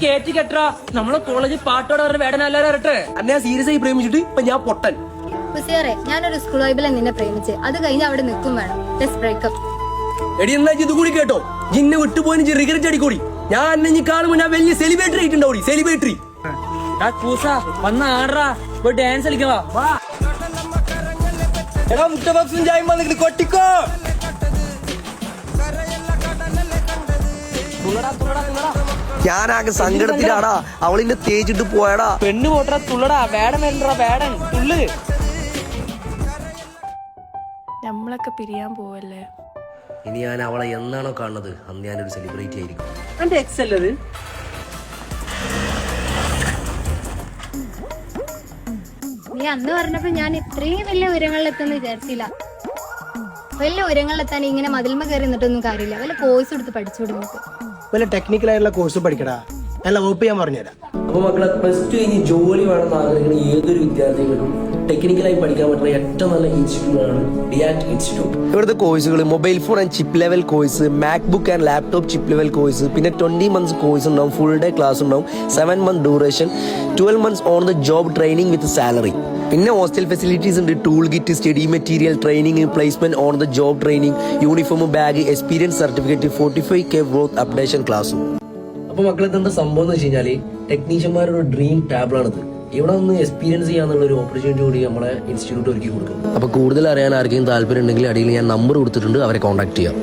കേറ്റി കെട്ടാ നമ്മളെ കോളേജിൽ പാട്ടോടെ പറഞ്ഞ വേടനല്ലാതെ വരട്ടെ. അന്നെ സീരിയസ് ആയി പ്രേമിച്ചിട്ട് ഇപ്പൊ ഞാൻ പൊട്ടൻ. ഉസിയാറെ, ഞാനൊരു സ്കൂൾ വൈബിലെ നിന്നെ പ്രേമിച്ച് അത് കഴിഞ്ഞ് അവിടെ നിൽക്കും വേണം. ബ്രേക്കപ്പ്. എടി എന്നാ ഇത് കൂടി കേട്ടോ, ജിന്നെ വിട്ടുപോയി റിഗ്രറ്റ് അടിക്കൂടി. ഞാൻ അന്നെ കാണുമ്പോ ഞാൻ വലിയ സെലിബ്രിറ്റി ആയിട്ടുണ്ടാവും. സെലിബ്രിറ്റി വന്ന ആടറാ പോയി ഡാൻസ് കളിക്കവാ. എടാ മുട്ട ബോക്സും ചായം വന്നിട്ട് കൊട്ടിക്കോ. ഞാനാകെ സങ്കടത്തിലാടാ. അവളിന്റെ തേച്ചിട്ട് പോയടാ. പെണ്ണ് പോട്ടാ തുള്ളടാ. വേടൻ വരണ്ടാ വേടൻ തുള്ളു. നമ്മളൊക്കെ പിരിയാൻ പോവല്ലേ. ഇനി ഞാൻ അവളെ എന്നാണോ കാണുന്നത് അന്ന് ഞാനൊരു സെലിബ്രിറ്റി ആയിരിക്കും. എന്റെ എക്സ് അല്ലത്. നീ അന്ന് പറഞ്ഞപ്പോ ഞാൻ ഇത്രയും വലിയ ഉയരങ്ങളിലെത്തുന്ന വിചാരിച്ചില്ല. വലിയ ഉയരങ്ങളിലെത്താൻ ഇങ്ങനെ മതിൽമ കയറി നിന്നിട്ടൊന്നും കാര്യമില്ല. വല്ല കോഴ്സ് എടുത്ത് പഠിച്ചോടി നമുക്ക്. വല്ല ടെക്നിക്കലായിട്ടുള്ള കോഴ്സ് പഠിക്കടാ. നല്ല വകുപ്പ് ഞാൻ പറഞ്ഞുതരാം. അപ്പൊ മക്കളെ പ്ലസ് ടു കഴിഞ്ഞ് ജോലി വേണമെന്ന് ആഗ്രഹിക്കുന്ന ഏതൊരു വിദ്യാർത്ഥികൾക്കും ടെക്നിക്കലായി പഠിക്കാൻ പറ്റുന്ന ഏറ്റവും നല്ല ഇൻസ്റ്റിറ്റ്യൂട്ട് ആണ് ഡിയാറ്റ് ഇൻസ്റ്റിറ്റ്യൂട്ട്. ഇവിടുത്തെ കോഴ്സുകൾ mobile phone and chip level course, MacBook and laptop chip level course, പിന്നെ 20 months കോഴ്സ് ഉണ്ടാവും, ഫുൾ ഡേ ക്ലാസ് ഉണ്ടാവും, 7 month duration, 12 months on the job training with salary. പിന്നെ ഹോസ്റ്റൽ ഫെസിലിറ്റീസ് ഉണ്ട്, tool kit, study material, training, placement on the job training, uniform, bag, experience certificate, 45K growth updation ക്ലാസ്സും. അപ്പൊ മക്കളെ എന്താ സംഭവം എന്ന് വെച്ച് കഴിഞ്ഞാല് ടെക്നീഷ്യന്മാരുടെ ഡ്രീം ടാബിൾ ആണിത്. ഇവിടെ ഒന്ന് എക്സ്പീരിയൻസ് ചെയ്യാന്നുള്ള ഒരു ഓപ്പർച്യൂണിറ്റി കൂടി നമ്മളെ ഇൻസ്റ്റിറ്റ്യൂട്ട് ഒരുക്കി കൊടുക്കും. അപ്പൊ കൂടുതൽ അറിയാൻ ആർക്കെങ്കിലും താല്പര്യം ഉണ്ടെങ്കിൽ അടിയിൽ ഞാൻ നമ്പർ കൊടുത്തിട്ടുണ്ട്, അവരെ കോൺടാക്ട് ചെയ്യാം.